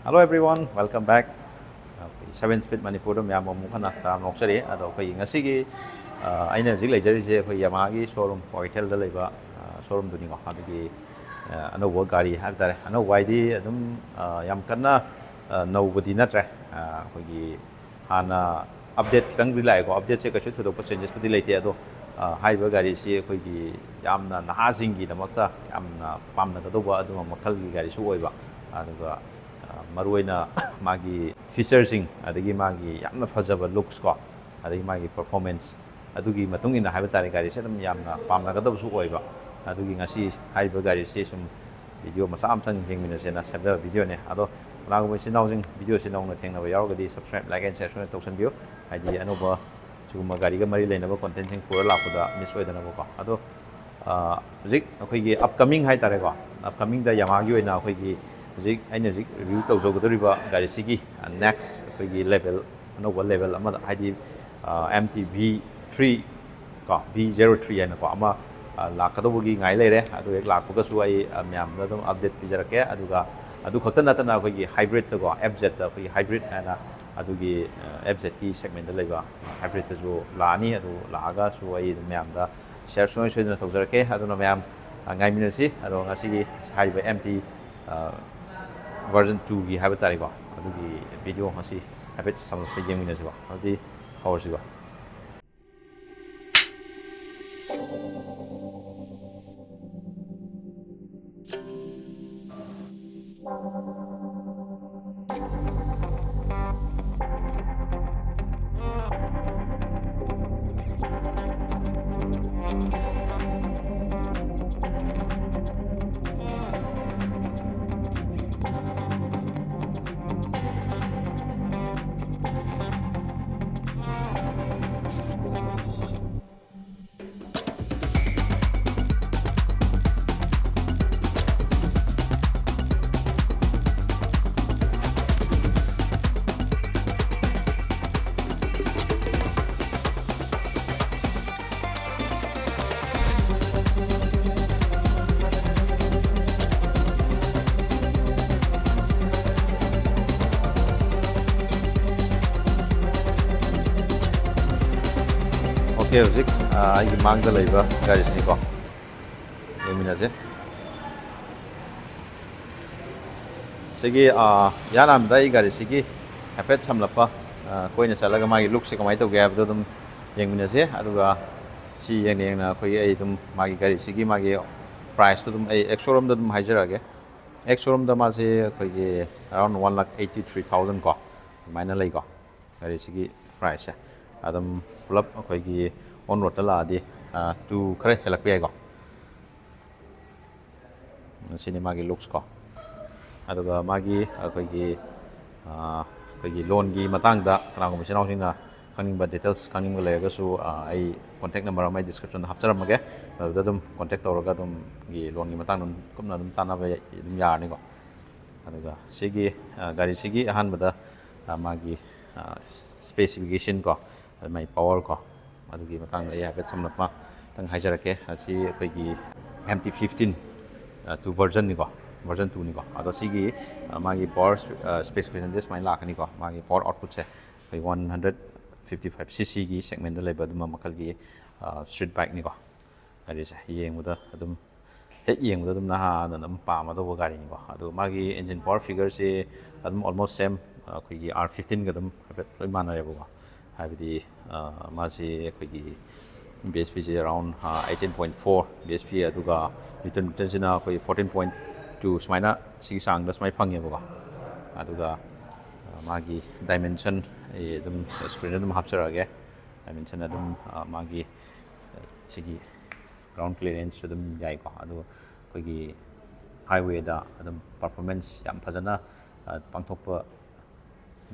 Hello everyone, welcome back. 7 speed Manipur ꯃꯌꯥꯝ ꯑꯃꯨꯛ ꯍꯟꯅ ꯇꯔꯥꯝꯅ ꯑꯣꯛꯆꯔꯤ ꯑꯗꯣ ꯑꯩꯈꯣꯏꯒꯤ ꯉꯁꯤꯒꯤ ꯑꯩꯅ ꯍꯧꯖꯤꯛ ꯂꯩꯖꯔꯤꯁꯦ ꯑꯩꯈꯣꯏ ꯌꯥꯃꯥꯍꯥꯒꯤ ꯁꯣꯔꯨꯝ ꯀ꯭ꯋꯥꯀꯩꯊꯦꯜꯗ ꯂꯩꯕ ꯁꯣꯔꯨꯝꯗꯨꯅꯤꯀꯣ ꯑꯗꯨꯒꯤ ꯑꯅꯧꯕ ꯒꯥꯔꯤ ꯍꯥꯏꯕ ꯇꯥꯔꯦ ꯑꯅꯧꯕ ꯍꯥꯏꯗꯤ ꯑꯗꯨꯝ ꯌꯥꯝ ꯀꯟꯅ ꯅꯧꯕꯗꯤ ꯅꯠꯇ꯭ꯔꯦ ꯑꯩꯈꯣꯏꯒꯤ ꯍꯥꯟꯅ ꯑꯞꯗꯦꯠ ꯈꯤꯇꯪꯗꯤ ꯂꯥꯛꯑꯦꯀꯣ ꯑꯞꯗꯦꯠꯁꯦ ꯀꯩꯁꯨ ꯊꯣꯏꯗꯣꯛꯄ ꯆꯦꯟꯖꯦꯁꯄꯨꯗꯤ ꯂꯩꯇꯦ ꯑꯗꯣ ꯍꯥꯏꯔꯤꯕ ꯒꯥꯔꯤꯁꯤ ꯑꯩꯈꯣꯏꯒꯤ ꯌꯥꯝꯅ ꯅꯍꯥꯁꯤꯡꯒꯤꯗꯃꯛꯇ ꯌꯥꯝꯅ ꯄꯥꯝꯅꯒꯗꯧꯕ ꯑꯗꯨꯒꯨꯝꯕ ꯃꯈꯜꯒꯤ ꯒꯥꯔꯤꯁꯨ ꯑꯣꯏꯕ ꯑꯗꯨꯒ ꯃꯔꯨꯑꯣꯏꯅ ꯃꯥꯒꯤ ꯐꯤꯆꯔꯁꯤꯡ ꯑꯗꯒꯤ ꯃꯥꯒꯤ ꯌꯥꯝꯅ ꯐꯖꯕ ꯂꯨꯛꯁ ꯀꯣ ꯑꯗꯒꯤ ꯃꯥꯒꯤ ꯄꯔꯐꯣꯔꯃꯦꯟꯁ ꯑꯗꯨꯒꯤ ꯃꯇꯨꯡ ꯏꯟꯅ ꯍꯥꯏꯕ ꯇꯥꯔꯦ ꯒꯥꯔꯤꯁꯦ ꯑꯗꯨꯝ ꯌꯥꯝꯅ ꯄꯥꯝꯅꯒꯗꯕꯁꯨ ꯑꯣꯏꯕ ꯑꯗꯨꯒꯤ ꯉꯁꯤ ꯍꯥꯏꯔꯤꯕ ꯒꯥꯔꯤꯁꯤ ꯁꯨꯝ ꯚꯤꯗꯤꯑꯣ ꯃꯆꯥ ꯑꯃꯇꯪ ꯌꯦꯡꯃꯤꯟꯅꯁꯦꯅ ꯁꯦꯝꯖꯕ ꯚꯤꯗꯤꯑꯣꯅꯦ ꯑꯗꯣ ꯀꯅꯥꯒꯨꯝꯕ ꯏꯆꯤꯟ ꯏꯅꯥꯎꯁꯤꯡ ꯚꯤꯗꯤꯑꯣꯁꯤ ꯅꯧꯅ ꯊꯦꯡꯅꯕ ꯌꯥꯎꯔꯒꯗꯤ ꯁꯕꯁꯀ꯭ꯔꯥꯏꯕ ꯂꯥꯏꯛ ꯑꯦꯟ ꯁꯦꯌꯔ ꯁꯣꯏꯅ ꯇꯧꯁꯟꯕꯤꯌꯨ ꯍꯥꯏꯗꯤ ꯑꯅꯧꯕ ꯁꯤꯒꯨꯝꯕ ꯒꯥꯔꯤꯒ ꯃꯔꯤ ꯂꯩꯅꯕ ꯀꯣꯟꯇꯦꯟꯁꯤꯡ ꯄꯨꯔ ꯂꯥꯛꯄꯗ ꯃꯤꯁ ꯑꯣꯏꯗꯅꯕꯀꯣ ꯑꯗꯣ ꯍꯧꯖꯤꯛ ꯑꯩꯈꯣꯏꯒꯤ ꯑꯞꯀꯃꯤꯡ ꯍꯥꯏꯇꯥꯔꯦꯀꯣ ꯑꯞꯀꯃꯤꯡꯗ ꯌꯥꯃꯥꯒꯤ ꯑꯣꯏꯅ ꯑꯩꯈꯣꯏꯒꯤ ꯍꯧꯖꯤꯛ ꯑꯩꯅ ꯍꯧꯖꯤꯛ ꯔꯤꯚ꯭ꯌꯨ ꯇꯧꯖꯒꯗꯧꯔꯤꯕ ꯒꯥꯔꯤꯁꯤꯒꯤ ꯅꯦꯛꯁ ꯑꯩꯈꯣꯏꯒꯤ ꯂꯦꯚꯦꯜ ꯑꯅꯧꯕ ꯂꯦꯚꯦꯜ ꯑꯃꯗ ꯍꯥꯏꯗꯤ MT V3 ꯀꯣ V03 ꯍꯥꯏꯅꯀꯣ ꯑꯃ ꯂꯥꯛꯀꯗꯧꯕꯒꯤ ꯉꯥꯏ ꯂꯩꯔꯦ ꯑꯗꯨ ꯍꯦꯛ ꯂꯥꯛꯄꯒꯁꯨ ꯑꯩ ꯃꯌꯥꯝꯗ ꯑꯗꯨꯝ ꯑꯞꯗꯦꯠ ꯄꯤꯖꯔꯛꯀꯦ ꯑꯗꯨꯒ ꯑꯗꯨ ꯈꯛꯇ ꯅꯠꯇꯅ ꯑꯩꯈꯣꯏꯒꯤ ꯍꯥꯏꯕ꯭ꯔꯤꯠꯇꯀꯣ FZꯗ ꯑꯩꯈꯣꯏꯒꯤ ꯍꯥꯏꯕ꯭ꯔꯤꯠ ꯍꯥꯏꯅ ꯑꯗꯨꯒꯤ FZꯀꯤ ꯁꯦꯒꯃꯦꯟꯗ ꯂꯩꯕ ꯍꯥꯏꯕ꯭ꯔꯤꯠꯇꯁꯨ ꯂꯥꯛꯑꯅꯤ ꯑꯗꯨ ꯂꯥꯛꯑꯒꯁꯨ ꯑꯩ ꯑꯗꯨꯝ ꯃꯌꯥꯝꯗ ꯁꯤꯌꯔ ꯁꯨꯡꯁꯣꯏ ꯁꯣꯏꯗꯅ ꯇꯧꯖꯔꯛꯀꯦ ꯑꯗꯨꯅ ꯃꯌꯥꯝ ꯉꯥꯏꯃꯤꯟꯅꯁꯤ ꯑꯗꯣ ꯉꯁꯤꯒꯤ ꯍꯥꯏꯔꯤꯕ MT ꯚꯔꯖꯟ 2ꯒꯤ ꯍꯥꯏꯕ ꯇꯥꯔꯦꯀꯣ ꯑꯗꯨꯒꯤ ꯚꯤꯗꯤꯑꯣ ꯉꯁꯤ ꯍꯥꯏꯐꯦꯠ ꯁꯝꯂꯞꯄ ꯌꯦꯡꯃꯤꯟꯅꯁꯤꯀꯣ ꯑꯗꯨꯗꯤ ꯍꯧꯔꯁꯤꯀꯣ ꯑꯣꯀꯦ ꯍꯧꯖꯤꯛ ꯑꯩꯒꯤ ꯃꯥꯡꯗ ꯂꯩꯕ ꯒꯥꯔꯤꯁꯤꯅꯤꯀꯣ ꯌꯦꯡꯃꯤꯟꯅꯁꯦ ꯁꯤꯒꯤ ꯌꯥꯅꯥꯝꯗ ꯑꯩ ꯒꯥꯔꯤꯁꯤꯒꯤ ꯍꯥꯏꯐꯦꯠ ꯁꯝꯂꯞꯄ ꯀꯣꯏꯅ ꯆꯠꯂꯒ ꯃꯥꯒꯤ ꯂꯨꯛꯁꯦ ꯀꯃꯥꯏꯅ ꯇꯧꯒꯦ ꯍꯥꯏꯕꯗꯣ ꯑꯗꯨꯝ ꯌꯦꯡꯃꯤꯟꯅꯁꯦ ꯑꯗꯨꯒ ꯁꯤ ꯌꯦꯡꯅ ꯑꯩꯈꯣꯏꯒꯤ ꯑꯩ ꯑꯗꯨꯝ ꯃꯥꯒꯤ ꯒꯥꯔꯤꯁꯤꯒꯤ ꯃꯥꯒꯤ ꯄ꯭ꯔꯥꯏꯁꯇꯣ ꯑꯗꯨꯝ ꯑꯩ ꯑꯦꯛꯁꯣꯔꯨꯝꯗ ꯑꯗꯨꯝ ꯍꯥꯏꯖꯔꯛꯑꯒꯦ ꯑꯦꯛꯁꯣꯔꯨꯝꯗ ꯃꯥꯁꯦ ꯑꯩꯈꯣꯏꯒꯤ ꯑꯔꯥꯎꯟ 1,83,000 ꯀꯣ ꯑꯗꯨꯃꯥꯏꯅ ꯂꯩꯀꯣ ꯒꯥꯔꯤꯁꯤꯒꯤ ꯄ꯭ꯔꯥꯏꯁꯁꯦ ꯑꯗꯨꯝ ꯄꯨꯂꯞ ꯑꯩꯈꯣꯏꯒꯤ ꯑꯣꯟ ꯔꯣꯗꯇ ꯂꯥꯛꯑꯗꯤ ꯈꯔ ꯍꯦꯜꯂꯛꯄ ꯌꯥꯏꯀꯣ ꯁꯤꯅꯤ ꯃꯥꯒꯤ ꯂꯨꯛꯁ ꯀꯣ ꯑꯗꯨꯒ ꯃꯥꯒꯤ ꯑꯩꯈꯣꯏꯒꯤ ꯂꯣꯟꯒꯤ ꯃꯇꯥꯡꯗ ꯀꯅꯥꯒꯨꯝꯕ ꯏꯆꯤꯟ ꯏꯅꯥꯎꯁꯤꯡꯅ ꯈꯪꯅꯤꯡꯕ ꯗꯤꯇꯦꯜꯁ ꯈꯪꯅꯤꯡꯕ ꯂꯩꯔꯒꯁꯨ ꯑꯩ ꯀꯣꯟꯇꯦꯛ ꯅꯝꯕꯔ ꯑꯃ ꯑꯩ ꯗꯤꯁꯀ꯭ꯔꯤꯞꯁꯟꯗ ꯍꯥꯞꯆꯔꯝꯃꯒꯦ ꯑꯗꯨꯗ ꯑꯗꯨꯝ ꯀꯣꯟꯇꯦꯛ ꯇꯧꯔꯒ ꯑꯗꯨꯝ ꯂꯣꯟꯒꯤ ꯃꯇꯥꯡꯗ ꯀꯨꯞꯅ ꯑꯗꯨꯝ ꯇꯥꯟꯅꯕ ꯑꯗꯨꯝ ꯌꯥꯔꯅꯤꯀꯣ ꯑꯗꯨꯒ ꯁꯤꯒꯤ ꯒꯥꯔꯤꯁꯤꯒꯤ ꯑꯍꯥꯟꯕꯗ ꯃꯥꯒꯤ ꯁ꯭ꯄꯦꯁꯤꯐꯤꯀꯦꯁꯟ ꯀꯣ ꯃꯥꯒꯤ ꯄꯋꯥꯔ ꯀꯣ ꯑꯗꯨꯒꯤ ꯃꯇꯥꯡꯗ ꯑꯩ ꯍꯥꯏꯐꯦꯠ ꯁꯝꯂꯞꯄ ꯈꯤꯇꯪ ꯍꯥꯏꯖꯔꯛꯀꯦ ꯑꯁꯤ ꯑꯩꯈꯣꯏꯒꯤ MT15 2 ꯚꯔꯖꯟꯅꯤꯀோ ꯚꯔꯖꯟ 2ꯅꯤꯀꯣ ꯑꯗꯣ ꯁꯤꯒꯤ ꯃꯥꯒꯤ ꯄꯋꯥꯔ ꯁ꯭ꯄꯦꯁꯤꯐꯤꯀꯦꯁꯟꯁꯦ ꯁꯨꯃꯥꯏꯅ ꯂꯥꯛꯀꯅꯤꯀꯣ ꯃꯥꯒꯤ ꯄꯋꯥꯔ ꯑꯥꯎꯠꯄꯨꯠꯁꯦ ꯑꯩꯈꯣꯏ 155cc ꯁꯦꯒꯃꯦꯟꯗ ꯂꯩꯕ ꯑꯗꯨꯝꯕ ꯃꯈꯜꯒꯤ ꯁ꯭ꯇ꯭ꯔꯤꯠ ꯕꯥꯏꯛꯅꯤꯀꯣ ꯒꯥꯔꯤꯁꯦ ꯌꯦꯡꯕꯗ ꯑꯗꯨꯝ ꯍꯦꯛ ꯌꯦꯡꯕꯗ ꯑꯗꯨꯝ ꯅꯍꯥꯟꯅ ꯑꯗꯨꯝ ꯄꯥꯝꯃꯗꯧꯕ ꯒꯥꯔꯤꯅꯤꯀꯣ ꯑꯗꯣ ꯃꯥꯒꯤ ꯏꯟꯖꯤꯟ ꯄꯋꯥꯔ ꯐꯤꯒꯔꯁꯤ ꯑꯗꯨꯝ ꯑꯣꯜꯃꯣꯁ ꯁꯦꯝ ꯑꯩꯈꯣꯏꯒꯤ R15ꯒ ꯑꯗꯨꯝ ꯍꯥꯏꯐꯦꯠ ꯂꯣꯏ ꯃꯥꯟꯅꯔꯦꯕꯀꯣ ꯍꯥꯏꯕꯗꯤ ꯃꯥꯁꯤ ꯑꯩꯈꯣꯏꯒꯤ BSPꯁꯦ ꯑꯔꯥꯎꯟ 18.4 BSP ꯑꯗꯨꯒ ꯃꯤꯇꯔꯁꯤꯅ ꯑꯩꯈꯣꯏ 14.2 ꯁꯨꯃꯥꯏꯅ ꯁꯤꯒꯤ ꯆꯥꯡꯗ ꯁꯨꯃꯥꯏꯅ ꯐꯪꯉꯦꯕꯀꯣ ꯑꯗꯨꯒ ꯃꯥꯒꯤ ꯗꯥꯏꯃꯦꯟꯁꯟ ꯑꯩ ꯑꯗꯨꯝ ꯁ꯭ꯀ꯭ꯔꯤꯟꯗ ꯑꯗꯨꯝ ꯍꯥꯞꯆꯔꯛꯑꯒꯦ ꯗꯥꯏꯃꯦꯟꯁꯟ ꯑꯗꯨꯝ ꯃꯥꯒꯤ ꯁꯤꯒꯤ ꯒ꯭ꯔꯥꯎꯟ ꯀ꯭ꯂꯤꯌꯔꯦꯟꯁꯁꯨ ꯑꯗꯨꯝ ꯌꯥꯏꯀꯣ ꯑꯗꯨꯒ ꯑꯩꯈꯣꯏꯒꯤ ꯍꯥꯏꯋꯦꯗ ꯑꯗꯨꯝ ꯄꯔꯐꯣꯔꯃꯦꯟꯁ ꯌꯥꯝ ꯐꯖꯅ ꯄꯥꯡꯊꯣꯛꯄ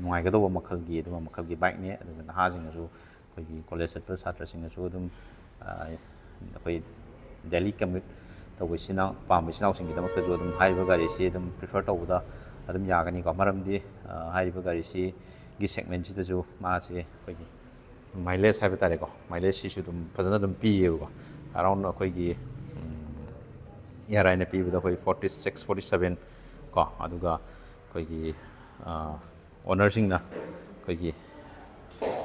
ꯅꯨꯡꯉꯥꯏꯒꯗꯧꯕ ꯃꯈꯜꯒꯤ ꯑꯗꯨꯝꯕ ꯃꯈꯜꯒꯤ ꯕꯥꯏꯛꯅꯤ ꯑꯗꯨꯒ ꯅꯍꯥꯁꯤꯡꯅꯁꯨ ꯑꯩꯈꯣꯏꯒꯤ ꯀꯣꯂꯦꯖ ꯆꯠꯄ ꯁꯥꯇ꯭ꯔꯁꯤꯡꯅꯁꯨ ꯑꯗꯨꯝ ꯑꯩꯈꯣꯏ ꯗꯦꯂꯤ ꯀꯝꯃ꯭ꯌꯨꯠ ꯇꯧꯕ ꯄꯥꯝꯕ ꯏꯆꯤꯟ ꯏꯅꯥꯎꯁꯤꯡꯒꯤꯗꯃꯛꯇꯁꯨ ꯑꯗꯨꯝ ꯍꯥꯏꯔꯤꯕ ꯒꯥꯔꯤꯁꯤ ꯑꯗꯨꯝ ꯄ꯭ꯔꯤꯐꯔ ꯇꯧꯕꯗ ꯑꯗꯨꯝ ꯌꯥꯒꯅꯤꯀꯣ ꯃꯔꯝꯗꯤ ꯍꯥꯏꯔꯤꯕ ꯒꯥꯔꯤꯁꯤꯒꯤ ꯁꯦꯒꯃꯦꯟꯁꯤꯗꯁꯨ ꯃꯥꯁꯦ ꯑꯩꯈꯣꯏꯒꯤ ꯃꯥꯏꯂꯦꯖ ꯍꯥꯏꯕ ꯇꯥꯔꯦꯀꯣ ꯃꯥꯏꯂꯦꯖꯁꯤꯁꯨ ꯑꯗꯨꯝ ꯐꯖꯅ ꯑꯗꯨꯝ ꯄꯤꯌꯦꯕꯀꯣ ꯑꯔꯥꯎꯟ ꯑꯩꯈꯣꯏꯒꯤ ARIꯅ ꯄꯤꯕꯗ ꯑꯩꯈꯣꯏ 46 47 ꯀꯣ ꯑꯗꯨꯒ ꯑꯩꯈꯣꯏꯒꯤ ꯑꯣꯅꯔꯁꯤꯡꯅ ꯑꯩꯈꯣꯏꯒꯤ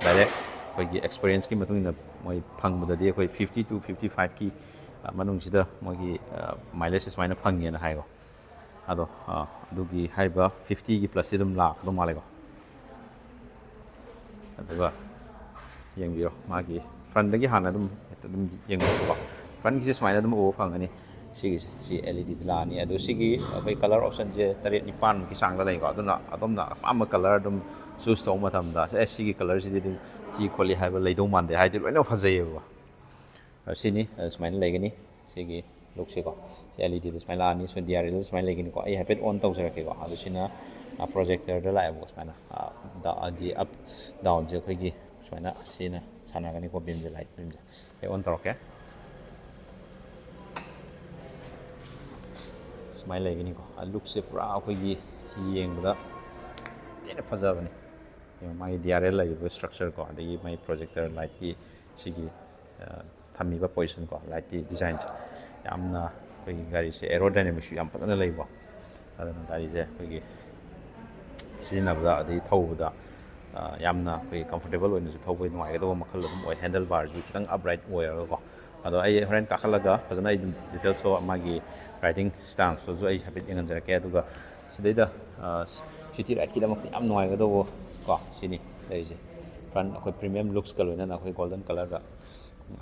ꯗꯥꯏꯔꯦꯛ ꯑꯩꯈꯣꯏꯒꯤ ꯑꯦꯛꯁꯄꯤꯔꯤꯌꯦꯟꯁꯀꯤ ꯃꯇꯨꯡ ꯏꯟꯅ ꯃꯣꯏ ꯐꯪꯕꯗꯗꯤ ꯑꯩꯈꯣꯏ 50 to 55ꯀꯤ ꯃꯅꯨꯡꯁꯤꯗ ꯃꯣꯏꯒꯤ ꯃꯥꯏꯂꯦꯖꯁꯦ ꯁꯨꯃꯥꯏꯅ ꯐꯪꯉꯦꯅ ꯍꯥꯏꯀꯣ ꯑꯗꯣ ꯑꯗꯨꯒꯤ ꯍꯥꯏꯔꯤꯕ 50ꯒꯤ ꯄ꯭ꯂꯁꯇꯤ ꯑꯗꯨꯝ ꯂꯥꯛꯀꯗꯧ ꯃꯥꯜꯂꯦꯀꯣ ꯑꯗꯨꯒ ꯌꯦꯡꯕꯤꯔꯣ ꯃꯥꯒꯤ ꯐ꯭ꯔꯟꯗꯒꯤ ꯍꯥꯟꯅ ꯑꯗꯨꯝ ꯌꯦꯡꯕꯤꯔꯣꯀꯣ ꯐ꯭ꯔꯟꯒꯤꯁꯦ ꯁꯨꯃꯥꯏꯅ ꯑꯗꯨꯝ ꯎꯕ ꯐꯪꯒꯅꯤ ꯁꯤꯒꯤꯁꯦ ꯁꯤ LED ꯂꯥꯛꯑꯅꯤ ꯑꯗꯣ ꯁꯤꯒꯤ ꯑꯩꯈꯣꯏ ꯀꯂꯔ ꯑꯣꯞꯁꯟꯁꯦ 7-9ꯃꯨꯛꯀꯤ ꯆꯥꯡꯗ ꯂꯩꯀꯣ ꯑꯗꯨꯅ ꯑꯗꯣꯝꯅ ꯑꯄꯥꯝꯕ ꯀꯂꯔ ꯑꯗꯨꯝ ꯆꯨꯁ ꯇꯧꯕ ꯃꯇꯝꯗ ꯁꯤꯒꯤ ꯀꯂꯔꯁꯤꯗꯤ ꯑꯗꯨꯝ ꯊꯤ ꯈꯣꯠꯂꯤ ꯍꯥꯏꯕ ꯂꯩꯗꯧ ꯃꯥꯟꯗꯦ ꯍꯥꯏꯗꯤ ꯂꯣꯏꯅ ꯐꯖꯩꯌꯦꯕꯀꯣ ꯁꯤꯅꯤ ꯁꯨꯃꯥꯏꯅ ꯂꯩꯒꯅꯤ ꯁꯤꯒꯤ ꯂꯨꯛꯁꯦꯀꯣ ꯁꯤ LEDꯗ ꯁꯨꯃꯥꯏꯅ ꯂꯥꯛꯑꯅꯤ ꯁꯣ DRLꯗ ꯁꯨꯃꯥꯏꯅ ꯂꯩꯒꯅꯤꯀꯣ ꯑꯩ ꯍꯥꯏꯐꯦꯠ ꯑꯣꯟ ꯇꯧꯖꯔꯛꯀꯦꯀꯣ ꯑꯗꯣ ꯁꯤꯅ ꯄ꯭ꯔꯣꯖꯦꯛꯇꯔꯗ ꯂꯥꯛꯑꯦꯕꯀꯣ ꯁꯨꯃꯥꯏꯅ ꯍꯥꯏꯗꯤ ꯑꯞ ꯗꯥꯎꯟꯁꯦ ꯑꯩꯈꯣꯏꯒꯤ ꯁꯨꯃꯥꯏꯅ ꯁꯤꯅ ꯁꯥꯟꯅꯒꯅꯤꯀꯣ ꯕꯤꯝꯁꯦ ꯂꯥꯏꯠ ꯕꯤꯝꯁꯦ ꯑꯩ ꯑꯣꯟ ꯇꯧꯔꯛꯀꯦ ꯁꯨꯃꯥꯏꯅ ꯂꯩꯒꯅꯤꯀꯣ ꯂꯨꯛꯁꯦ ꯄꯨꯔꯥ ꯑꯩꯈꯣꯏꯒꯤ ꯌꯦꯡꯕꯗ ꯊꯤꯅ ꯐꯖꯕꯅꯤ ꯃꯥꯒꯤ DRL ꯂꯩꯔꯤꯕ ꯁ꯭ꯇ꯭ꯔꯛꯆꯔ ꯀꯣ ꯑꯗꯒꯤ ꯃꯥꯒꯤ ꯄ꯭ꯔꯣꯖꯦꯛꯇꯔ ꯂꯥꯏꯠꯀꯤ ꯁꯤꯒꯤ ꯊꯝꯃꯤꯕ ꯄꯣꯖꯤꯁꯟ ꯀꯣ ꯂꯥꯏꯠꯀꯤ ꯗꯤꯖꯥꯏꯟꯁꯦ ꯌꯥꯝꯅ ꯑꯩꯈꯣꯏꯒꯤ ꯒꯥꯔꯤꯁꯦ ꯑꯦꯔꯣꯗꯥꯏꯅꯥꯃꯤꯛꯁꯨ ꯌꯥꯝ ꯐꯖꯅ ꯂꯩꯀꯣ ꯑꯗꯨꯅ ꯒꯥꯔꯤꯁꯦ ꯑꯩꯈꯣꯏꯒꯤ ꯁꯤꯖꯤꯟꯅꯕꯗ ꯑꯗꯒꯤ ꯊꯧꯕꯗ ꯌꯥꯝꯅ ꯑꯩꯈꯣꯏ ꯀꯝꯐꯣꯔꯇꯦꯕꯜ ꯑꯣꯏꯅꯁꯨ ꯊꯧꯕ ꯅꯨꯡꯉꯥꯏꯒꯗꯧꯕ ꯃꯈꯜ ꯑꯗꯨꯝ ꯑꯣꯏ ꯍꯦꯟꯗꯜ ꯕꯥꯔꯁꯨ ꯈꯤꯇꯪ ꯑꯞꯔꯥꯏꯠ ꯑꯣꯏꯔꯒꯀꯣ ꯑꯗꯣ ꯑꯩ ꯍꯣꯔꯦꯟ ꯀꯥꯈꯠꯂꯒ ꯐꯖꯅ ꯑꯩ ꯑꯗꯨꯝ ꯗꯤꯇꯦꯜꯁꯇꯣ ꯃꯥꯒꯤ ꯔꯥꯏꯗꯤꯡ ꯁ꯭ꯇꯥꯟꯁꯇꯨꯁꯨ ꯑꯩ ꯍꯥꯏꯐꯦꯠ ꯌꯦꯡꯍꯟꯖꯔꯛꯀꯦ ꯑꯗꯨꯒ ꯁꯤꯗꯩꯗ ꯁꯤꯇꯤ ꯔꯥꯏꯠꯀꯤꯗꯃꯛꯇ ꯌꯥꯝ ꯅꯨꯡꯉꯥꯏꯒꯗꯧꯕ ꯀꯣ ꯁꯤꯅꯤ ꯂꯩꯔꯤꯁꯦ ꯐ꯭ꯔꯟ ꯑꯩꯈꯣꯏ ꯄ꯭ꯔꯤꯃꯤꯌꯝ ꯂꯨꯛꯁꯀ ꯂꯣꯏꯅꯅ ꯑꯩꯈꯣꯏ ꯒꯣꯜꯗꯟ ꯀꯂꯔꯗ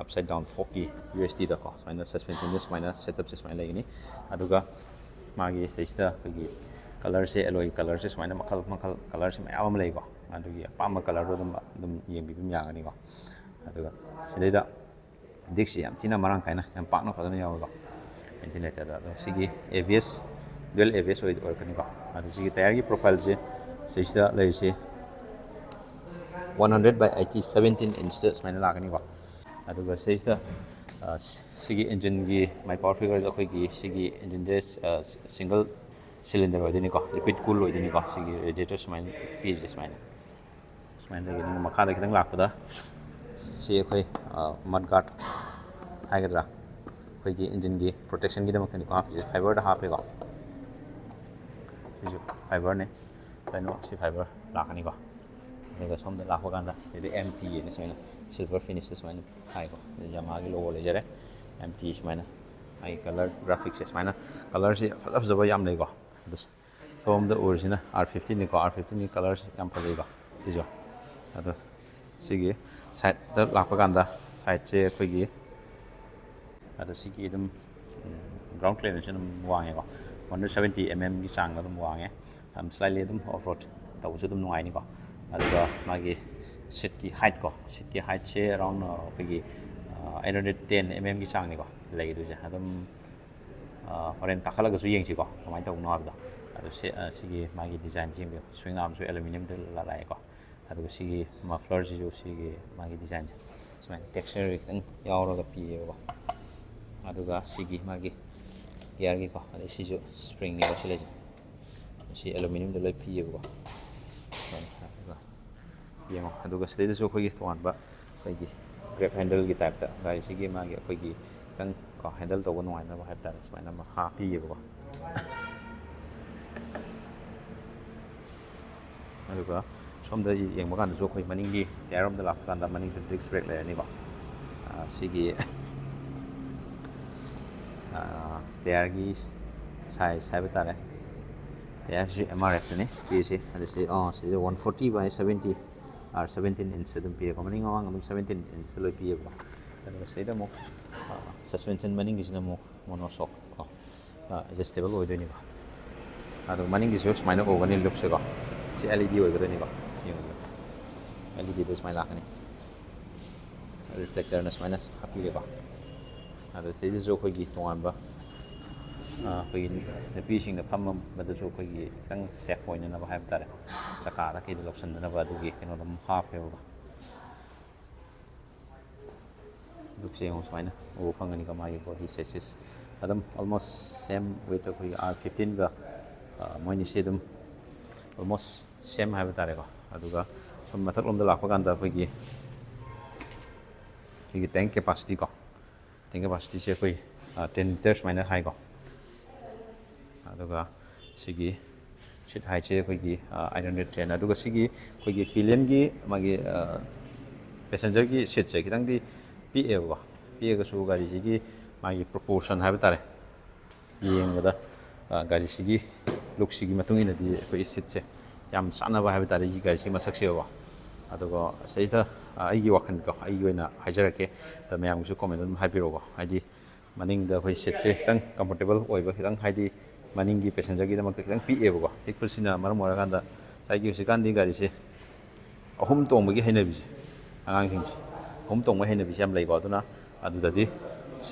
ꯑꯞꯁꯥꯏꯠ ꯗꯥꯎꯟ ꯐꯣꯛꯀꯤ UHDꯗꯀꯣ ꯁꯨꯃꯥꯏꯅ ꯁꯁꯄꯦꯟꯁꯟꯁꯦ ꯁꯨꯃꯥꯏꯅ ꯁꯦꯠꯑꯞꯁꯦ ꯁꯨꯃꯥꯏꯅ ꯂꯩꯒꯅꯤ ꯑꯗꯨꯒ ꯃꯥꯒꯤ ꯁꯤꯗꯩꯁꯤꯗ ꯑꯩꯈꯣꯏꯒꯤ ꯀꯂꯔꯁꯦ ꯑꯦꯂꯣꯏ ꯀꯂꯔꯁꯦ ꯁꯨꯃꯥꯏꯅ ꯃꯈꯜ ꯃꯈꯜ ꯀꯂꯔꯁꯦ ꯃꯌꯥꯝ ꯑꯃ ꯂꯩꯀꯣ ꯑꯗꯨꯒꯤ ꯑꯄꯥꯝꯕ ꯀꯂꯔꯗꯣ ꯑꯗꯨꯝ ꯌꯦꯡꯕꯤꯕ ꯌꯥꯒꯅꯤꯀꯣ ꯑꯗꯨꯒ ꯁꯤꯗꯩꯗ ꯗꯤꯛꯁꯤ ꯌꯥꯝ ꯊꯤꯅ ꯃꯔꯥꯡ ꯀꯥꯏꯅ ꯌꯥꯝ ꯄꯥꯛꯅ ꯐꯖꯅ ꯌꯥꯎꯋꯦꯀꯣ ꯚꯦꯟꯇꯤꯂꯦꯇꯔꯗ ꯑꯗꯣ ꯁꯤꯒꯤ ABS ꯗꯨꯋꯦꯜ ABS ꯑꯣꯏꯔꯛꯀꯅꯤꯀꯣ ꯑꯗꯣ ꯁꯤꯒꯤ ꯇꯥꯌꯔꯒꯤ ꯄ꯭ꯔꯣꯐꯥꯏꯜꯁꯦ ꯁꯤꯁꯤꯗ ꯂꯩꯔꯤꯁꯤ 100/80 17 ꯏꯟꯆꯇ ꯁꯨꯃꯥꯏꯅ ꯂꯥꯛꯀꯅꯤꯀꯣ ꯑꯗꯨꯒ ꯁꯤꯗꯩꯁꯤꯗ ꯁꯤꯒꯤ ꯏꯟꯖꯤꯟꯒꯤ ꯃꯥꯏ ꯄꯋꯥꯔ ꯐꯤꯒꯔꯁꯦ ꯑꯩꯈꯣꯏꯒꯤ ꯁꯤꯒꯤ ꯏꯟꯖꯤꯟꯁꯦ ꯁꯤꯡꯒꯜ ꯁꯤꯂꯤꯟꯗꯔ ꯑꯣꯏꯗꯣꯏꯅꯤꯀꯣ ꯂꯤꯀ꯭ꯋꯤꯠ ꯀꯨꯜ ꯑꯣꯏꯗꯣꯏꯅꯤꯀꯣ ꯁꯤꯒꯤ ꯔꯦꯗꯤꯌꯦꯇꯔ ꯁꯨꯃꯥꯏꯅ ꯄꯤꯔꯤꯁꯦ ꯁꯨꯃꯥꯏꯅ ꯂꯩꯒꯅꯤ ꯃꯈꯥꯗ ꯈꯤꯇꯪ ꯂꯥꯛꯄꯗ ꯁꯤ ꯑꯩꯈꯣꯏ ꯃꯗ ꯒꯥꯔꯗ ꯍꯥꯏꯒꯗ꯭ꯔꯥ ꯑꯩꯈꯣꯏꯒꯤ ꯏꯟꯖꯤꯟꯒꯤ ꯄ꯭ꯔꯣꯇꯦꯛꯁꯟꯒꯤꯗꯃꯛꯇꯅꯤꯀꯣ ꯍꯥꯞꯄꯤꯁꯦ ꯐꯥꯏꯕꯔꯗ ꯍꯥꯞꯄꯦꯀꯣ ꯁꯤꯁꯨ ꯐꯥꯏꯕꯔꯅꯦ ꯀꯩꯅꯣ ꯁꯤ ꯐꯥꯏꯕꯔ ꯂꯥꯛꯀꯅꯤꯀꯣ ꯑꯗꯨꯒ ꯁꯣꯝꯗ ꯂꯥꯛꯄ ꯀꯥꯟꯗ ꯁꯤꯗꯤ MT ꯍꯥꯏꯅ ꯁꯨꯃꯥꯏꯅ ꯁꯤꯜꯚꯔ ꯐꯤꯅꯤꯁꯇ ꯁꯨꯃꯥꯏꯅ ꯍꯥꯏꯀꯣ Yamahaꯒꯤ ꯂꯣꯒꯣ ꯂꯩꯖꯔꯦ MT ꯁꯨꯃꯥꯏꯅ ꯃꯥꯒꯤ ꯀꯂꯔ ꯒ꯭ꯔꯥꯐꯤꯛꯁꯦ ꯁꯨꯃꯥꯏꯅ ꯀꯂꯔꯁꯤ ꯐꯖꯕ ꯌꯥꯝ ꯂꯩꯀꯣ ꯑꯗꯨ ꯁꯣꯝꯗ ꯎꯔꯤꯁꯤꯅ R15ꯅꯤꯀꯣ R15ꯒꯤ ꯀꯂꯔꯁꯤ ꯌꯥꯝ ꯐꯖꯩꯀꯣ ꯁꯤꯁꯨ ꯑꯗꯣ ꯁꯤꯒꯤ ꯁꯥꯏꯠꯇ ꯂꯥꯛꯄ ꯀꯥꯟꯗ ꯁꯥꯏꯠꯁꯦ ꯑꯩꯈꯣꯏꯒꯤ ꯑꯗꯣ ꯁꯤꯒꯤ ꯑꯗꯨꯝ ꯒ꯭ꯔꯥꯎꯟ ꯀ꯭ꯂꯤꯌꯔꯦꯟꯁꯁꯨ ꯑꯗꯨꯝ ꯋꯥꯡꯉꯦꯀோ 170 mmꯒꯤ ꯆꯥꯡꯗ ꯑꯗꯨꯝ ꯋꯥꯡꯉꯦ ꯁ꯭ꯂꯥꯏꯠꯂꯤ ꯑꯗꯨꯝ ꯑꯣꯐ ꯔꯣꯗ ꯇꯧꯕꯁꯨ ꯑꯗꯨꯝ ꯅꯨꯡꯉꯥꯏꯅꯤꯀꯣ ꯑꯗꯨꯒ ꯃꯥꯒꯤ ꯁꯤꯠꯀꯤ ꯍꯥꯏꯠꯀꯣ ꯁꯤꯠꯀꯤ ꯍꯥꯏꯠꯁꯦ ꯑꯦꯔꯥꯎꯟ ꯑꯩꯈꯣꯏꯒꯤ 810 mmꯒꯤ ꯆꯥꯡꯅꯤꯀꯣ ꯂꯩꯒꯗꯣꯏꯁꯦ ꯑꯗꯨꯝ ꯍꯣꯔꯦꯟ ꯀꯥꯈꯠꯂꯒꯁꯨ ꯌꯦꯡꯁꯤꯀꯣ ꯀꯃꯥꯏꯅ ꯇꯧꯕꯅꯣ ꯍꯥꯏꯕꯗꯣ ꯑꯗꯣ ꯁꯤꯒꯤ ꯃꯥꯒꯤ ꯗꯤꯖꯥꯏꯟꯁꯤ ꯌꯦꯡꯕꯤꯌꯨ ꯁ꯭ꯋꯤꯡ ꯑꯥꯔꯝꯁꯨ ꯑꯦꯂꯨꯃꯤꯅꯤꯌꯝꯗ ꯂꯥꯛꯑꯦꯀꯣ ꯑꯗꯨꯒ ꯁꯤꯒꯤ ꯃꯐ꯭ꯂꯔꯁꯤꯁꯨ ꯁꯤꯒꯤ ꯃꯥꯒꯤ ꯗꯤꯖꯥꯏꯟꯁꯦ ꯁꯨꯃꯥꯏꯅ ꯇꯦꯛꯁꯆꯔ ꯈꯤꯇꯪ ꯌꯥꯎꯔꯒ ꯄꯤꯌꯦꯕꯀꯣ ꯑꯗꯨꯒ ꯁꯤꯒꯤ ꯃꯥꯒꯤ ꯒꯤꯌꯥꯔꯒꯤꯀꯣ ꯑꯗꯩ ꯁꯤꯁꯨ ꯁ꯭ꯄ꯭ꯔꯤꯡꯅꯤꯀꯣ ꯁꯤ ꯂꯩꯁꯦ ꯁꯤ ꯑꯦꯂꯨꯃꯤꯅꯤꯌꯝꯗ ꯂꯣꯏ ꯄꯤꯌꯦꯕꯀꯣ ꯑꯗꯨꯒ ꯌꯦꯡꯉꯣ ꯑꯗꯨꯒ ꯁꯤꯗꯩꯗꯁꯨ ꯑꯩꯈꯣꯏꯒꯤ ꯇꯣꯉꯥꯟꯕ ꯑꯩꯈꯣꯏꯒꯤ ꯒ꯭ꯔꯦꯞ ꯍꯦꯟꯗꯜꯒꯤ ꯇꯥꯏꯞꯇ ꯒꯥꯔꯤꯁꯤꯒꯤ ꯃꯥꯒꯤ ꯑꯩꯈꯣꯏꯒꯤ ꯈꯤꯇꯪ ꯀꯣ ꯍꯦꯟꯗꯜ ꯇꯧꯕ ꯅꯨꯡꯉꯥꯏꯅꯕ ꯍꯥꯏꯕ ꯇꯥꯔꯦ ꯁꯨꯃꯥꯏꯅ ꯑꯃ ꯍꯥꯞꯄꯤꯌꯦꯕꯀꯣ ꯑꯗꯨꯒ ꯁꯣꯝꯗ ꯌꯦꯡꯕ ꯀꯥꯟꯗꯁꯨ ꯑꯩꯈꯣꯏ ꯃꯅꯤꯡꯒꯤ ꯇꯥꯌꯔꯔꯣꯝꯗ ꯂꯥꯛꯄ ꯀꯥꯟꯗ ꯃꯅꯤꯡꯁꯨ ꯗꯤꯁꯛ ꯕ꯭ꯔꯦꯛ ꯂꯩꯔꯅꯤꯀꯣ ꯁꯤꯒꯤ ꯇꯥꯌꯔꯒꯤ ꯁꯥꯏꯖ ꯍꯥꯏꯕ ꯇꯥꯔꯦ ꯇꯥꯌꯔꯁꯤꯁꯨ MRFꯇꯅꯤ ꯄꯤꯔꯤꯁꯤ ꯑꯗꯨ ꯁꯤꯁꯦ 140/70 R17 ꯏꯟꯆ ꯑꯗꯨꯝ ꯄꯤꯔꯦꯀꯣ ꯃꯅꯤꯡ ꯃꯃꯥꯡ ꯑꯗꯨꯝ 17 ꯏꯟꯆꯇ ꯂꯣꯏ ꯄꯤꯌꯦꯕꯀꯣ ꯑꯗꯨꯒ ꯁꯤꯗ ꯑꯃꯨꯛ ꯁꯁꯄꯦꯟꯁꯟ ꯃꯅꯤꯡꯒꯤꯁꯤꯅ ꯑꯃꯨꯛ ꯃꯣꯅꯣꯁꯣꯛ ꯀꯣ ꯑꯦꯗꯖꯁꯇꯦꯕꯜ ꯑꯣꯏꯗꯣꯏꯅꯤꯀꯣ ꯑꯗꯨ ꯃꯅꯤꯡꯒꯤꯁꯨ ꯁꯨꯃꯥꯏꯅ ꯎꯒꯅꯤ ꯂꯨꯛꯁꯦꯀꯣ ꯁꯤ LED ꯑꯣꯏꯒꯗꯣꯏꯅꯤꯀꯣ ꯌꯦꯡꯉꯨ LEDꯗ ꯁꯨꯃꯥꯏꯅ ꯂꯥꯛꯀꯅꯤ ꯔꯤꯐ꯭ꯂꯦꯛꯇꯔꯅ ꯁꯨꯃꯥꯏꯅ ꯍꯥꯞꯄꯤꯔꯦꯀꯣ ꯑꯗꯣ ꯁꯤꯗꯁꯨ ꯑꯩꯈꯣꯏꯒꯤ ꯇꯣꯉꯥꯟꯕ ꯑꯩꯈꯣꯏꯒꯤ ꯅꯨꯄꯤꯁꯤꯡꯅ ꯐꯝꯕꯗꯁꯨ ꯑꯩꯈꯣꯏꯒꯤ ꯈꯤꯇꯪ ꯁꯦꯐ ꯑꯣꯏꯅꯅꯕ ꯍꯥꯏꯕ ꯇꯥꯔꯦ ꯆꯀꯥꯗ ꯀꯩꯗ ꯂꯧꯁꯤꯟꯗꯅꯕ ꯑꯗꯨꯒꯤ ꯀꯩꯅꯣꯗꯣ ꯑꯃꯨꯛ ꯍꯥꯞꯄꯦꯕꯀꯣ ꯂꯨꯛꯁꯦ ꯌꯦꯡꯉꯣ ꯁꯨꯃꯥꯏꯅ ꯎꯕ ꯐꯪꯒꯅꯤꯀꯣ ꯃꯥꯒꯤ ꯕꯣꯗꯤ ꯆꯦꯁꯤꯁ ꯑꯗꯨꯝ ꯑꯣꯜꯃꯣꯁ ꯁꯦꯝ ꯋꯤꯠ ꯑꯩꯈꯣꯏꯒꯤ R15ꯒ ꯃꯣꯏꯅꯤꯁꯤ ꯑꯗꯨꯝ ꯑꯣꯜꯃꯣꯁ ꯁꯦꯝ ꯍꯥꯏꯕ ꯇꯥꯔꯦꯀꯣ ꯑꯗꯨꯒ ꯁꯨꯝ ꯃꯊꯛꯂꯣꯝꯗ ꯂꯥꯛꯄ ꯀꯥꯟꯗ ꯑꯩꯈꯣꯏꯒꯤ ꯁꯤꯒꯤ ꯇꯦꯡ ꯀꯦꯄꯥꯁꯤꯇꯤꯀꯣ ꯇꯦꯡ ꯀꯦꯄꯥꯁꯤꯇꯤꯁꯦ ꯑꯩꯈꯣꯏ 10 ꯂꯤꯇꯔ ꯁꯨꯃꯥꯏꯅ ꯍꯥꯏꯀꯣ ꯑꯗꯨꯒ ꯁꯤꯒꯤ ꯁꯤꯠ ꯍꯥꯏꯠꯁꯦ ꯑꯩꯈꯣꯏꯒꯤ 810 ꯑꯗꯨꯒ ꯁꯤꯒꯤ ꯑꯩꯈꯣꯏꯒꯤ ꯄꯤꯂꯤꯌꯟꯒꯤ ꯃꯥꯒꯤ ꯄꯦꯁꯦꯟꯖꯔꯒꯤ ꯁꯤꯠꯁꯦ ꯈꯤꯇꯪꯗꯤ ꯄꯤꯛꯑꯦꯕꯀꯣ ꯄꯤꯛꯑꯒꯁꯨ ꯒꯥꯔꯤꯁꯤꯒꯤ ꯃꯥꯒꯤ ꯄ꯭ꯔꯣꯄꯣꯔꯁꯟ ꯍꯥꯏꯕ ꯇꯥꯔꯦ ꯌꯦꯡꯕꯗ ꯒꯥꯔꯤꯁꯤꯒꯤ ꯂꯨꯛꯁꯤꯒꯤ ꯃꯇꯨꯡ ꯏꯟꯅꯗꯤ ꯑꯩꯈꯣꯏꯒꯤ ꯁꯤꯠꯁꯦ ꯌꯥꯝ ꯆꯥꯟꯅꯕ ꯍꯥꯏꯕ ꯇꯥꯔꯦ ꯁꯤ ꯒꯥꯔꯤꯁꯤꯒꯤ ꯃꯁꯛꯁꯦꯕꯀꯣ ꯑꯗꯨꯒ ꯁꯤꯗ ꯑꯩꯒꯤ ꯋꯥꯈꯜꯀꯣ ꯑꯩꯒꯤ ꯑꯣꯏꯅ ꯍꯥꯏꯖꯔꯛꯀꯦ ꯃꯌꯥꯝꯒꯤꯁꯨ ꯀꯣꯃꯦꯟ ꯑꯗꯨꯝ ꯍꯥꯏꯕꯤꯔꯛꯑꯣꯀꯣ ꯍꯥꯏꯗꯤ ꯃꯅꯤꯡꯗ ꯑꯩꯈꯣꯏ ꯁꯤꯠꯁꯦ ꯈꯤꯇꯪ ꯀꯝꯐꯣꯔꯇꯦꯕꯜ ꯑꯣꯏꯕ ꯈꯤꯇꯪ ꯍꯥꯏꯗꯤ ꯃꯅꯤꯡꯒꯤ ꯄꯦꯁꯦꯟꯖꯔꯒꯤꯗꯃꯛꯇ ꯈꯤꯇꯪ ꯄꯤꯛꯑꯦꯕꯀꯣ ꯄꯤꯛꯄꯁꯤꯅ ꯃꯔꯝ ꯑꯣꯏꯔꯀꯥꯟꯗ ꯉꯁꯥꯏꯒꯤ ꯍꯧꯖꯤꯛꯀꯥꯟꯗꯤ ꯒꯥꯔꯤꯁꯦ ꯑꯍꯨꯝ ꯇꯣꯡꯕꯒꯤ ꯍꯩꯅꯕꯤꯁꯦ ꯑꯉꯥꯡꯁꯤꯡꯁꯦ ꯑꯍꯨꯝ ꯇꯣꯡꯕꯒꯤ ꯍꯩꯅꯕꯤꯁꯦ ꯌꯥꯝ ꯂꯩꯀꯣ ꯑꯗꯨꯅ ꯑꯗꯨꯗꯗꯤ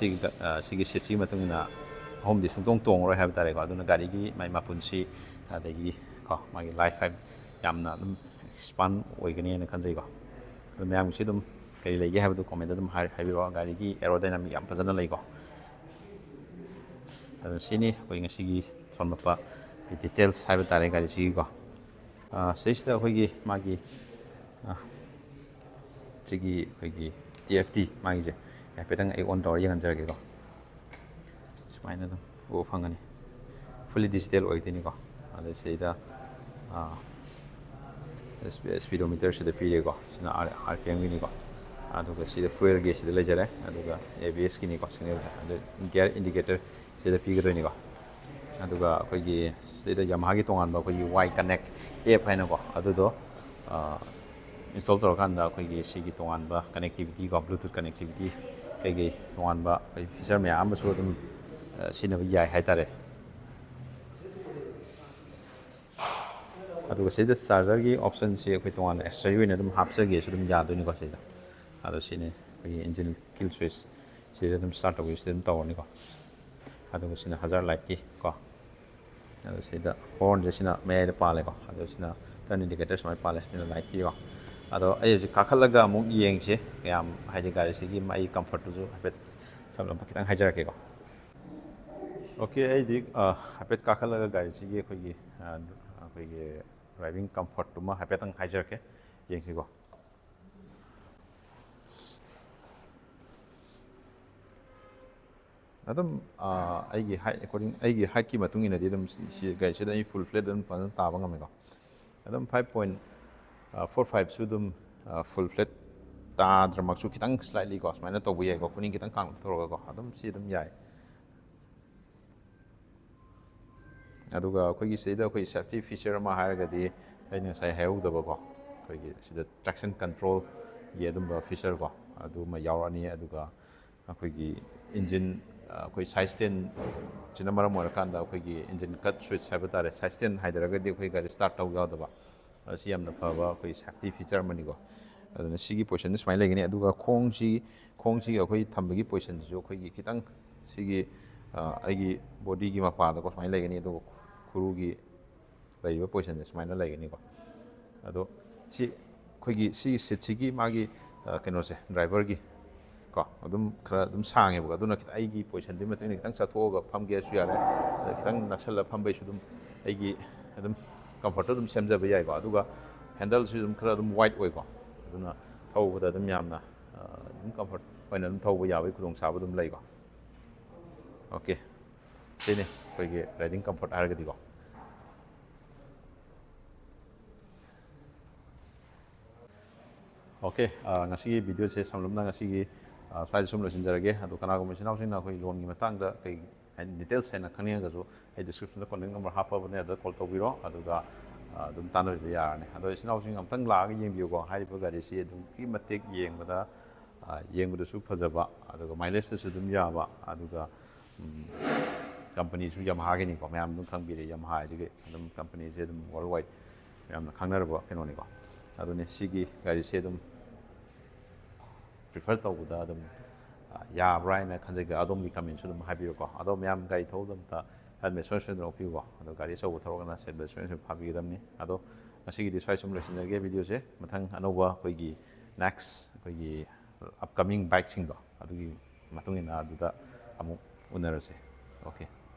ꯁꯤꯒꯤ ꯁꯤꯠꯁꯤꯒꯤ ꯃꯇꯨꯡ ꯏꯟꯅ ꯑꯍꯨꯝꯗꯤ ꯁꯨꯡꯇꯣꯡ ꯇꯣꯡꯉꯔꯣꯏ ꯍꯥꯏꯕ ꯇꯥꯔꯦꯀꯣ ꯑꯗꯨꯅ ꯒꯥꯔꯤꯒꯤ ꯃꯄꯨꯟꯁꯤ ꯑꯗꯒꯤ ꯃꯥꯒꯤ ꯂꯥꯏꯐ ꯇꯥꯏꯝ ꯌꯥꯝꯅ ꯑꯗꯨꯝ ꯑꯦꯛꯁꯄꯥꯟ ꯑꯣꯏꯒꯅꯤꯅ ꯈꯟꯖꯩꯀꯣ ꯑꯗꯨ ꯃꯌꯥꯝꯒꯤꯁꯤ ꯑꯗꯨꯝ ꯀꯔꯤ ꯂꯩꯒꯦ ꯍꯥꯏꯕꯗꯨ ꯀꯣꯃꯦꯟꯗ ꯑꯗꯨꯝ ꯍꯥꯏꯕꯤꯔꯛꯑꯣ ꯒꯥꯔꯤꯒꯤ ꯑꯦꯔꯣꯗꯥꯏꯅꯥꯃꯤꯛ ꯌꯥꯝ ꯐꯖꯅ ꯂꯩꯀꯣ ꯑꯗꯨ ꯁꯤꯅꯤ ꯑꯩꯈꯣꯏ ꯉꯁꯤꯒꯤ ꯊꯣꯟꯃꯛꯄ ꯗꯤꯇꯦꯜꯁ ꯍꯥꯏꯕ ꯇꯥꯔꯦ ꯒꯥꯔꯤꯁꯤꯒꯤꯀꯣ ꯁꯤꯁꯤꯗ ꯑꯩꯈꯣꯏꯒꯤ ꯃꯥꯒꯤ ꯁꯤꯒꯤ ꯑꯩꯈꯣꯏꯒꯤ TFT ꯃꯥꯒꯤꯁꯦ ꯍꯥꯏꯐꯦꯠꯇꯪ ꯑꯩ ꯑꯣꯟ ꯇꯧꯔ ꯌꯦꯡꯍꯟꯖꯔꯒꯦꯀꯣ ꯁꯨꯃꯥꯏꯅ ꯑꯗꯨꯝ ꯎꯕ ꯐꯪꯒꯅꯤ ꯐꯨꯜꯂꯤ ꯗꯤꯖꯤꯇꯦꯜ ꯑꯣꯏꯗꯣꯏꯅꯤꯀꯣ ꯑꯗ ꯁꯤꯗ ꯁ꯭ꯄꯤꯗꯣꯃꯤꯇꯔꯁꯤꯗ ꯄꯤꯔꯦꯀꯣ ꯁꯤꯅ RPMꯒꯤꯅꯤꯀꯣ ꯑꯗꯨꯒ ꯁꯤꯗ ꯐꯨꯌꯦꯜ ꯒꯦꯖꯁꯤꯗ ꯂꯩꯖꯔꯦ ꯑꯗꯨꯒ ABSꯀꯤꯅꯤꯀꯣ ꯁꯤꯡꯒꯜꯁꯦ ꯑꯗꯨ ꯒꯤꯌꯔ ꯏꯟꯗꯤꯀꯦꯇꯔ ꯁꯤꯗ ꯄꯤꯒꯗꯣꯏꯅꯤꯀꯣ ꯑꯗꯨꯒ ꯑꯩꯈꯣꯏꯒꯤ ꯁꯤꯗ ꯌꯥꯃꯥꯍꯥꯒꯤ ꯇꯣꯉꯥꯟꯕ ꯑꯩꯈꯣꯏꯒꯤ Y Connect ꯑꯦꯞ ꯍꯥꯏꯅꯀꯣ ꯑꯗꯨꯗꯣ ꯏꯟꯁꯇꯣꯜ ꯇꯧꯔꯀꯥꯟꯗ ꯑꯩꯈꯣꯏꯒꯤ ꯁꯤꯒꯤ ꯇꯣꯉꯥꯟꯕ ꯀꯅꯦꯛꯇꯤꯕꯤꯇꯤꯀꯣ ꯕ꯭ꯂꯨꯇꯨꯠ ꯀꯅꯦꯛꯇꯤꯕꯤꯇꯤ ꯀꯩꯀꯩ ꯇꯣꯉꯥꯟꯕ ꯑꯩꯈꯣꯏ ꯐꯤꯆꯔ ꯃꯌꯥꯝ ꯑꯃꯁꯨ ꯑꯗꯨꯝ ꯁꯤꯖꯤꯟꯅꯕ ꯌꯥꯏ ꯍꯥꯏꯇꯥꯔꯦ ꯑꯗꯨꯒ ꯁꯤꯗ ꯆꯥꯔꯖꯔꯒꯤ ꯑꯣꯞꯁꯟꯁꯤ ꯑꯩꯈꯣꯏ ꯇꯣꯉꯥꯟꯅ ꯑꯦꯛꯁꯇ꯭ꯔꯥꯒꯤ ꯑꯣꯏꯅ ꯑꯗꯨꯝ ꯍꯥꯞꯆꯒꯦꯁꯨ ꯑꯗꯨꯝ ꯌꯥꯗꯣꯏꯅꯤꯀꯣ ꯁꯤꯗ ꯑꯗꯣ ꯁꯤꯅꯤ ꯑꯩꯈꯣꯏꯒꯤ ꯏꯟꯖꯤꯟ ꯀꯤꯜ ꯁ꯭ꯋꯤꯆ ꯁꯤꯗ ꯑꯗꯨꯝ ꯁ꯭ꯇꯥꯔꯠ ꯇꯧꯕꯤꯁꯤꯗ ꯑꯗꯨꯝ ꯇꯧꯔꯅꯤꯀꯣ ꯑꯗꯨꯒ ꯁꯤꯅ ꯍꯖꯥꯔ ꯂꯥꯏꯠꯀꯤ ꯀꯣ ꯑꯗꯣ ꯁꯤꯗ ꯍꯣꯔꯟꯁꯦ ꯁꯤꯅ ꯃꯌꯥꯏꯗ ꯄꯥꯜꯂꯦꯀꯣ ꯑꯗꯣ ꯁꯤꯅ ꯇꯔꯟ ꯏꯟꯗꯤꯀꯦꯇꯔ ꯁꯨꯃꯥꯏꯅ ꯄꯥꯜꯂꯦ ꯁꯤꯅ ꯂꯥꯏꯠꯀꯤꯀꯣ ꯑꯗꯣ ꯑꯩ ꯍꯧꯖꯤꯛ ꯀꯥꯈꯠꯂꯒ ꯑꯃꯨꯛ ꯌꯦꯡꯁꯤ ꯀꯌꯥꯝ ꯍꯥꯏꯗꯤ ꯒꯥꯔꯤꯁꯤꯒꯤ ꯑꯩ ꯀꯝꯐꯔꯠꯇꯨꯁꯨ ꯍꯥꯏꯐꯦꯠ ꯁꯝꯂꯞꯄ ꯈꯤꯇꯪ ꯍꯥꯏꯖꯔꯛꯀꯦꯀꯣ ꯑꯣꯀꯦ ꯑꯩꯗꯤ ꯍꯥꯏꯐꯦꯠ ꯀꯥꯈꯠꯂꯒ ꯒꯥꯔꯤꯁꯤꯒꯤ ꯑꯩꯈꯣꯏꯒꯤ ꯗ꯭राꯏꯚꯤꯡ ꯀꯝꯐꯔꯠꯇꯨꯃ ꯍꯥꯏꯐꯦꯠꯇꯪ ꯍꯥꯏꯖꯔꯛꯀꯦ ꯌꯦꯡꯁꯤꯀꯣ ꯑꯗꯨꯝ ꯑꯩꯒꯤ ꯍꯥꯏꯠꯀꯤ ꯃꯇꯨꯡ ꯏꯟꯅꯗꯤ ꯑꯗꯨꯝ ꯒꯥꯔꯤꯁꯤꯗ ꯑꯩ ꯐꯨꯜ ꯐ꯭ꯂꯦꯠ ꯑꯗꯨꯝ ꯐꯖꯅ ꯇꯥꯕ ꯉꯝꯃꯦꯀꯣ ꯑꯗꯨꯝ 5.45ꯁꯨ ꯑꯗꯨꯝ ꯐꯨꯜ ꯐ꯭ꯂꯦꯠ ꯇꯥꯗ꯭ꯔꯃꯛꯁꯨ ꯈꯤꯇꯪ ꯁ꯭ꯂꯥꯏꯠꯂꯤꯀꯣ ꯁꯨꯃꯥꯏꯅ ꯇꯧꯕ ꯌꯥꯏꯀꯣ ꯈꯨꯅꯤꯡ ꯈꯤꯇꯪ ꯀꯥꯡꯊꯣꯔꯛꯑꯒꯀꯣ ꯑꯗꯨꯝ ꯁꯤ ꯑꯗꯨꯝ ꯌꯥꯏ ꯑꯗꯨꯒ ꯑꯩꯈꯣꯏꯒꯤ ꯁꯤꯗ ꯑꯩꯈꯣꯏ ꯁꯦꯐꯇꯤ ꯐꯤꯆꯔ ꯑꯃ ꯍꯥꯏꯔꯒꯗꯤ ꯑꯩꯅ ꯉꯁꯥꯏ ꯍꯥꯏꯍꯧꯗꯕꯀꯣ ꯑꯩꯈꯣꯏꯒꯤ ꯁꯤꯗ ꯇ꯭ꯔꯦꯛꯁꯟ ꯀꯟꯇ꯭ꯔꯣꯜꯒꯤ ꯑꯗꯨꯝꯕ ꯐꯤꯆꯔꯀꯣ ꯑꯗꯨꯃ ꯌꯥꯎꯔꯛꯑꯅꯤ ꯑꯗꯨꯒ ꯑꯩꯈꯣꯏꯒꯤ ꯏꯟꯖꯤꯟ ꯑꯩꯈꯣꯏ ꯁꯥꯏꯠ ꯁ꯭ꯇꯦꯟꯁꯤꯅ ꯃꯔꯝ ꯑꯣꯏꯔꯀꯥꯟꯗ ꯑꯩꯈꯣꯏꯒꯤ ꯏꯟꯖꯤꯟ ꯀꯠ ꯁ꯭ꯋꯤꯆ ꯍꯥꯏꯕ ꯇꯥꯔꯦ ꯁꯥꯏꯠ ꯁ꯭ꯇꯦꯟ ꯍꯥꯏꯗꯔꯒꯗꯤ ꯑꯩꯈꯣꯏ ꯒꯥꯔꯤ ꯁ꯭ꯇꯥꯔꯠ ꯇꯧ ꯌꯥꯗꯕ ꯑꯁꯤ ꯌꯥꯝꯅ ꯐꯕ ꯑꯩꯈꯣꯏ ꯁꯦꯐꯇꯤ ꯐꯤꯆꯔ ꯑꯃꯅꯤꯀꯣ ꯑꯗꯨꯅ ꯁꯤꯒꯤ ꯄꯣꯖꯤꯁꯟꯗ ꯁꯨꯃꯥꯏꯅ ꯂꯩꯒꯅꯤ ꯑꯗꯨꯒ ꯈꯣꯡꯁꯤꯒꯤ ꯑꯩꯈꯣꯏ ꯊꯝꯕꯒꯤ ꯄꯣꯖꯤꯁꯟꯁꯤꯁꯨ ꯑꯩꯈꯣꯏꯒꯤ ꯈꯤꯇꯪ ꯁꯤꯒꯤ ꯑꯩꯒꯤ ꯕꯣꯗꯤꯒꯤ ꯃꯄꯥꯗꯀꯣ ꯁꯨꯃꯥꯏꯅ ꯂꯩꯒꯅꯤ ꯑꯗꯨꯒ ꯈꯨꯔꯨꯒꯤ ꯂꯩꯔꯤꯕ ꯄꯣꯖꯤꯁꯟꯁꯦ ꯁꯨꯃꯥꯏꯅ ꯂꯩꯒꯅꯤꯀꯣ ꯑꯗꯣ ꯑꯩꯈꯣꯏꯒꯤ ꯁꯤꯒꯤ ꯁꯤꯠꯁꯤꯒꯤ ꯃꯥꯒꯤ ꯀꯩꯅꯣꯁꯦ ꯗ꯭ꯔꯥꯏꯚꯔꯒꯤ ꯀꯣ ꯑꯗꯨꯝ ꯈꯔ ꯑꯗꯨꯝ ꯁꯥꯡꯉꯦꯕꯀꯣ ꯑꯗꯨꯅ ꯑꯩꯒꯤ ꯄꯣꯖꯤꯁꯟꯗꯨꯒꯤ ꯃꯇꯨꯡ ꯏꯟꯅ ꯈꯤꯇꯪ ꯆꯠꯊꯣꯛꯑꯒ ꯐꯝꯒꯦꯁꯨ ꯌꯥꯔꯦ ꯑꯗ ꯈꯤꯇꯪ ꯅꯛꯁꯜꯂꯒ ꯐꯝꯕꯩꯁꯨ ꯑꯗꯨꯝ ꯑꯩꯒꯤ ꯑꯗꯨꯝ ꯀꯝꯐꯔꯠꯇꯣ ꯑꯗꯨꯝ ꯁꯦꯝꯖꯕ ꯌꯥꯏꯀꯣ ꯑꯗꯨꯒ ꯍꯦꯟꯗꯜꯁꯨ ꯑꯗꯨꯝ ꯈꯔ ꯑꯗꯨꯝ ꯋꯥꯏꯠ ꯑꯣꯏꯀꯣ ꯑꯗꯨꯅ ꯊꯧꯕꯗ ꯑꯗꯨꯝ ꯌꯥꯝꯅ ꯑꯗꯨꯝ ꯀꯝꯐꯔꯠ ꯑꯣꯏꯅ ꯑꯗꯨꯝ ꯊꯧꯕ ꯌꯥꯕꯒꯤ ꯈꯨꯗꯣꯡꯆꯥꯕ ꯑꯗꯨꯝ ꯂꯩꯀꯣ ꯑꯣꯀꯦ ꯁꯤꯅꯤ ꯑꯩꯈꯣꯏꯒꯤ ꯔꯥꯏꯗꯤꯡ ꯀꯝꯐꯔꯠ ꯍꯥꯏꯔꯒꯗꯤꯀꯣ ꯑꯣꯀꯦ ꯉꯁꯤꯒꯤ ꯚꯤꯗꯤꯑꯣꯁꯦ ꯁꯝꯂꯞꯅ ꯉꯁꯤꯒꯤ ꯁ꯭ꯋꯥꯏꯗ ꯁꯨꯝ ꯂꯣꯏꯁꯤꯟꯖꯔꯒꯦ ꯑꯗꯣ ꯀꯅꯥꯒꯨꯝꯕ ꯏꯆꯤꯟ ꯏꯅꯥꯎꯁꯤꯡꯅ ꯑꯩꯈꯣꯏ ꯂꯣꯟꯒꯤ ꯃꯇꯥꯡꯗ ꯀꯩ ꯍꯥꯏꯗꯤ ꯗꯤꯇꯦꯜꯁ ꯍꯦꯟꯅ ꯈꯪꯅꯤꯡꯉꯒꯁꯨ ꯑꯩ ꯗꯤꯁꯀ꯭ꯔꯤꯞꯁꯟꯗ ꯀꯣꯟꯇꯦꯛ ꯅꯝꯕꯔ ꯍꯥꯞꯄꯕꯅꯦ ꯑꯗꯨꯗ ꯀꯣꯜ ꯇꯧꯕꯤꯔꯣ ꯑꯗꯨꯒ ꯑꯗꯨꯝ ꯇꯥꯟꯅꯕꯤꯕ ꯌꯥꯔꯅꯤ ꯑꯗꯣ ꯏꯆꯤꯟ ꯏꯅꯥꯎꯁꯤꯡ ꯑꯝꯇꯪ ꯂꯥꯛꯑꯒ ꯌꯦꯡꯕꯤꯌꯨꯀꯣ ꯍꯥꯏꯔꯤꯕ ꯒꯥꯔꯤꯁꯤ ꯑꯗꯨꯛꯀꯤ ꯃꯇꯤꯛ ꯌꯦꯡꯕꯗꯁꯨ ꯐꯖꯕ ꯑꯗꯨꯒ ꯃꯥꯏꯂꯦꯖꯇꯁꯨ ꯑꯗꯨꯝ ꯌꯥꯕ ꯑꯗꯨꯒ ꯀꯝꯄꯅꯤꯁꯨ ꯌꯥꯃꯍꯥꯒꯤꯅꯤꯀꯣ ꯃꯌꯥꯝ ꯑꯗꯨꯝ ꯈꯪꯕꯤꯔꯦ ꯌꯥꯃꯍꯥ ꯍꯥꯏꯁꯤꯒꯤ ꯑꯗꯨꯝ ꯀꯝꯄꯅꯤꯁꯦ ꯑꯗꯨꯝ ꯋꯥꯔꯜ ꯋꯥꯏꯗ ꯌꯥꯝꯅ ꯈꯪꯅꯔꯕ ꯀꯩꯅꯣꯅꯤꯀꯣ ꯑꯗꯨꯅꯤ ꯁꯤꯒꯤ ꯒꯥꯔꯤꯁꯦ ꯑꯗꯨꯝ ꯄ꯭ꯔꯤꯐꯔ ꯇꯧꯕꯗ ꯑꯗꯨꯝ ꯌꯥꯕ꯭ꯔꯥ ꯍꯥꯏꯅ ꯈꯟꯖꯒꯦ ꯑꯗꯣꯝꯒꯤ ꯀꯃꯦꯟꯁꯨ ꯑꯗꯨꯝ ꯍꯥꯏꯕꯤꯌꯨꯀꯣ ꯑꯗꯣ ꯃꯌꯥꯝ ꯒꯥꯔꯤ ꯊꯧꯕꯗ ꯍꯦꯜꯃꯦꯠ ꯁꯣꯏꯗꯅ ꯎꯞꯄꯤꯌꯨꯀꯣ ꯑꯗꯣ ꯒꯥꯔꯤ ꯑꯆꯧꯕ ꯊꯧꯔꯒꯅ ꯁꯦꯠ ꯕꯦꯜꯠ ꯁꯣꯏꯗꯅ ꯐꯥꯕꯤꯒꯗꯕꯅꯤ ꯑꯗꯣ ꯉꯁꯤꯒꯤꯗꯤ ꯁ꯭ꯋꯥꯏ ꯁꯨꯝ ꯂꯣꯏꯁꯤꯟꯖꯔꯒꯦ ꯚꯤꯗꯤꯑꯣꯁꯦ ꯃꯊꯪ ꯑꯅꯧꯕ ꯑꯩꯈꯣꯏꯒꯤ ꯅꯦꯛꯁ ꯑꯩꯈꯣꯏꯒꯤ ꯑꯞꯀꯃꯤꯡ ꯕꯥꯏꯛꯁꯤꯡꯗꯣ ꯑꯗꯨꯒꯤ ꯃꯇꯨꯡ ꯏꯟꯅ ꯑꯗꯨꯗ ꯑꯃꯨꯛ ꯎꯅꯔꯁꯦ ꯑꯣꯀꯦ